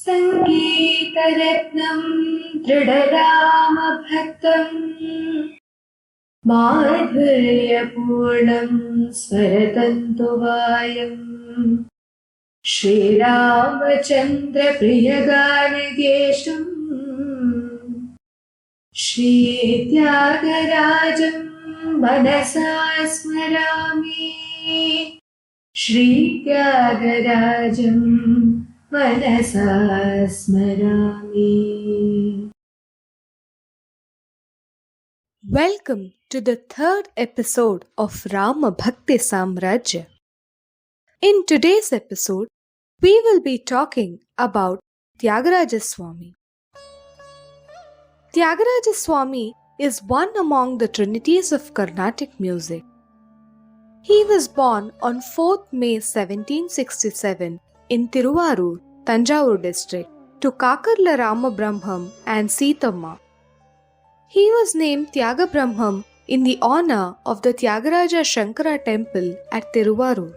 सङ्गीतरत्नं दृढरामभक्तं माधुर्यपूर्णं स्वरतन्तुवायम् श्रीरामचन्द्रप्रियगानगेशम् श्रीत्यागराजं मनसा स्मरामि श्रीत्यागराजं मनसा स्मरामि. Welcome to the third episode of Rama Bhakti Samrajya. In today's episode, we will be talking about Tyagaraja Swami. Tyagaraja Swami is one among the trinities of Carnatic music. He was born on 4th May 1767 in Tiruvarur, Tanjavur district, to Kakarla Rama Brahmam and Seethamma. He was named Tyaga Brahmam in the honor of the Tyagaraja Shankara temple at Tiruvarur.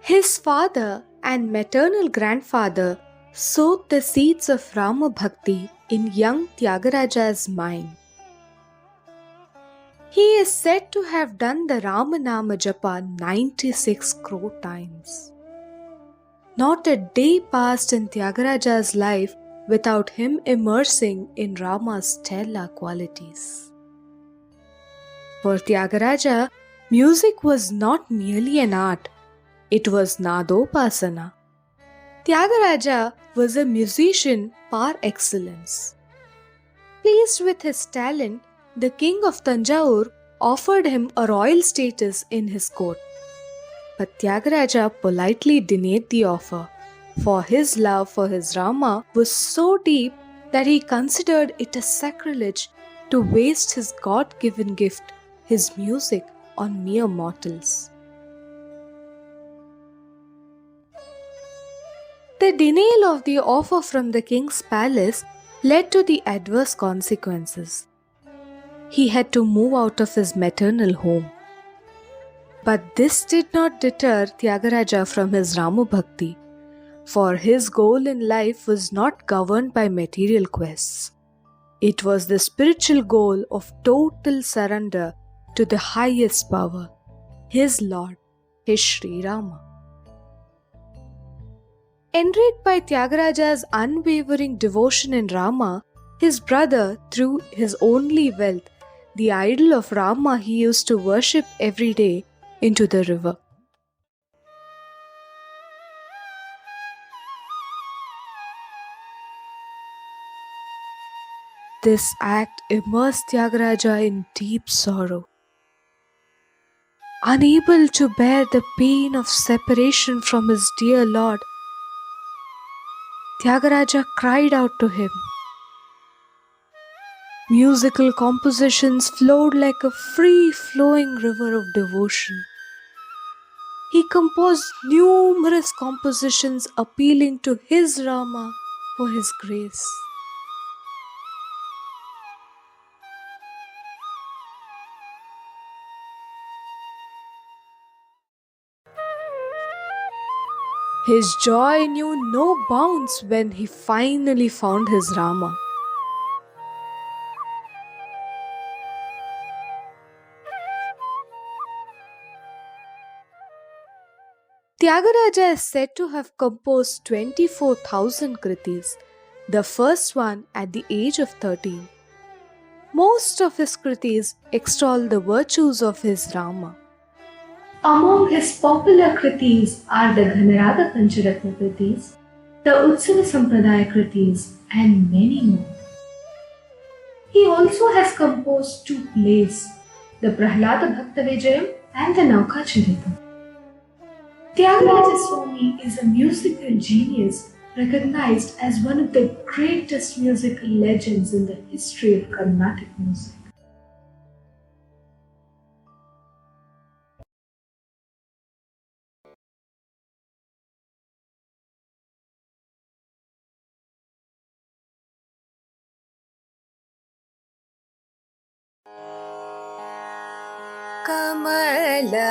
His father and maternal grandfather sowed the seeds of Rama Bhakti in young Tyagaraja's mind. He is said to have done the Ramanama Japa 96 crore times. Not a day passed in Tyagaraja's life without him immersing in Rama's stellar qualities. For Tyagaraja, music was not merely an art, it was Nadopasana. Tyagaraja was a musician par excellence. Pleased with his talent, the king of Tanjavur offered him a royal status in his court. But Tyagaraja politely denied the offer, for his love for his Rama was so deep that he considered it a sacrilege to waste his God-given gift, his music, on mere mortals. The denial of the offer from the king's palace led to the adverse consequences. He had to move out of his maternal home. But this did not deter Tyagaraja from his Rama Bhakti, for his goal in life was not governed by material quests. It was the spiritual goal of total surrender to the highest power, his Lord, his Sri Rama. Enraged by Tyagaraja's unwavering devotion in Rama, his brother threw his only wealth, the idol of Rama he used to worship every day, into the river. This act immersed Tyagaraja in deep sorrow. Unable to bear the pain of separation from his dear Lord, Tyagaraja cried out to him. Musical compositions flowed like a free-flowing river of devotion. He composed numerous compositions appealing to his Rama for his grace. His joy knew no bounds when he finally found his Rama. Tyagaraja is said to have composed 24,000 kritis, the first one at the age of 13. Most of his kritis extol the virtues of his Rama. Among his popular kritis are the Ghanarada Pancharatna kritis, the Utsava Sampradaya kritis, and many more. He also has composed 2 plays, the Prahlada Bhakta Vijayam and the Nauka Charita. Tyagaraja Swami is a musical genius recognized as one of the greatest musical legends in the history of Carnatic music.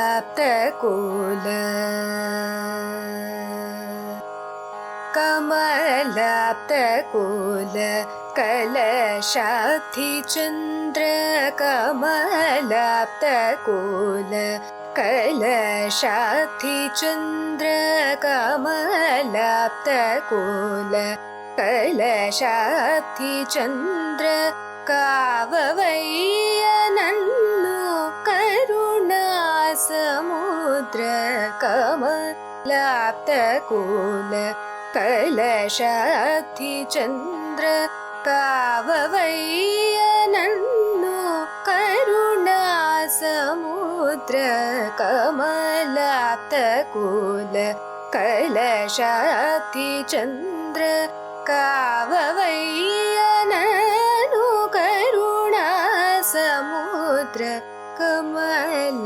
कमलाप्तकूल कमलाप्तकूल कलशाब्धिचन्द्र कमलाप्तकूल कलशाब्धिचन्द्र कमलाप्तकूल कलशाब्धिचन्द्र काववय्य नन्नु करुणा समुद्र कमलाप्तकूल कलशाब्धिचन्द्र काववय्य नन्नु करुणा समुद्र कमलाप्तकूल कलशाब्धिचन्द्र काववय्य नन्नु करुणा समुद्र कमलाप्तकूल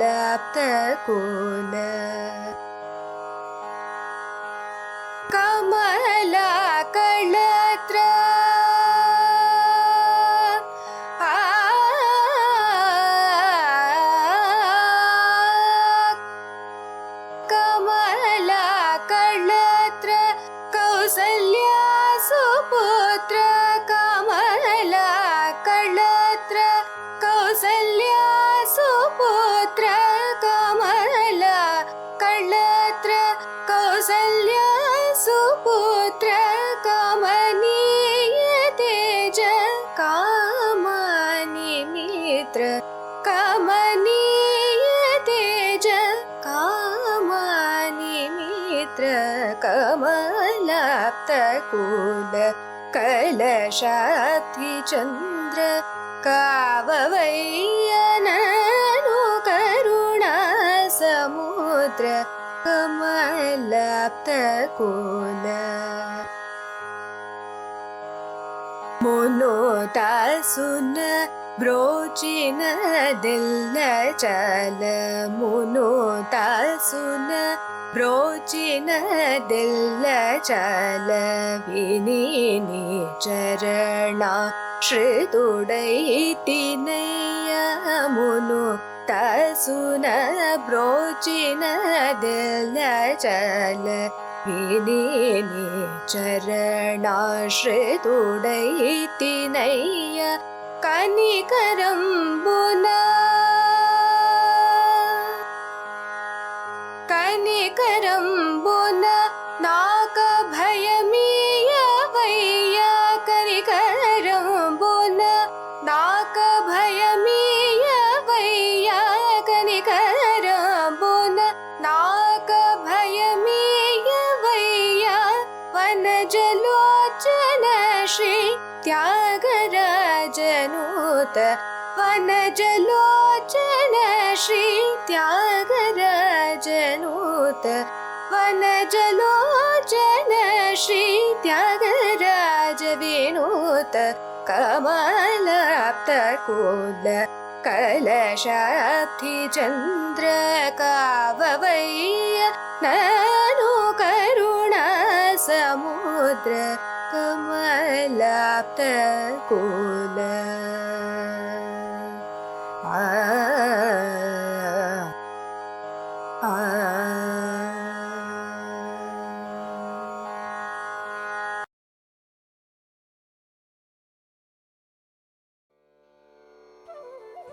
कमलाकळत्र कमलाकळत्र कौसल्या सुपुत्र कमलाकळत्र कौसल्या सुपुत्र कमलाकळत्र कौसल्या सुपुत्र कमनीय तेज कामनिमित्र कमनीय तेज कामनिमित्र कमलाप्तकूल कलशाब्धिचन्द्र काववय्य नन्नु करुणा समुद्र कमलाप्तकूल मुनोतासुन ब्रोचिन दिल चल मुनोतासुन ब्रोचिन दिल चल विनीनि चरणा श्रुतुडैतिनय्य मुनु तासुन ब्रोचिन दिल चल विनीनि चरणा श्रुतुडैतिनय्य कनिकरंबुन कनिकरंबुन नाक भयमीय वैय कनिकरंबुन नाक भयमीय वैय कनिकरंबुन नाक भयमीय वैय वनजलोचन श्री त्यागराजनुत वनजलोचन श्री त्यागराजनुत वनजलोचन श्री त्यागराज विनुत कमलाप्तकूल कलशाब्धिचन्द्र काववय्य नन्नु करुणा समुद्र कमलाप्तकूल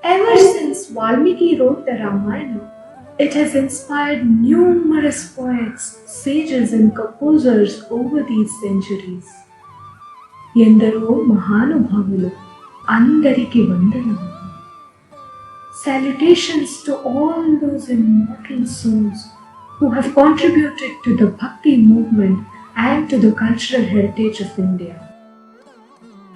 Ever since Valmiki wrote the Ramayana, it has inspired numerous poets, sages and composers over these centuries. ఎందరో మహానుభావులు అందరికి వందనములు. Salutations to all those immortal souls who have contributed to the Bhakti movement and to the cultural heritage of India.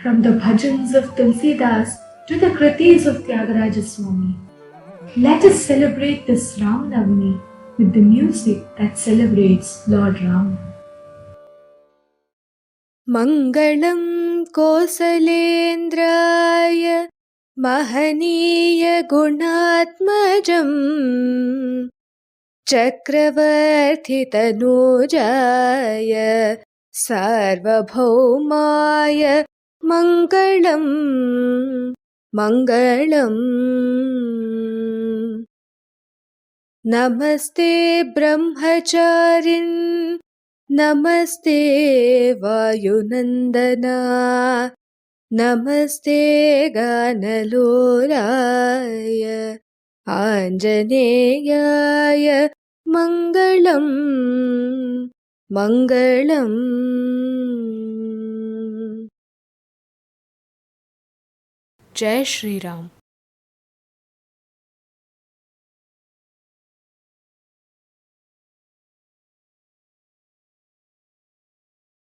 From the bhajans of Tulsidas to the kritis of Tyagaraja Swami, let us celebrate this Ramanavami with the music that celebrates Lord Rama. मङ्गलं कोसलेन्द्राय महनीय गुणात्मजं चक्रवर्तितनूजाय सार्वभौमाय मङ्गलं मङ्गलम् नमस्ते ब्रह्मचारिन् नमस्ते वायुनन्दना नमस्ते गानलोलाय आञ्जनेयाय मङ्गलम् मङ्गलम्। जय श्री राम।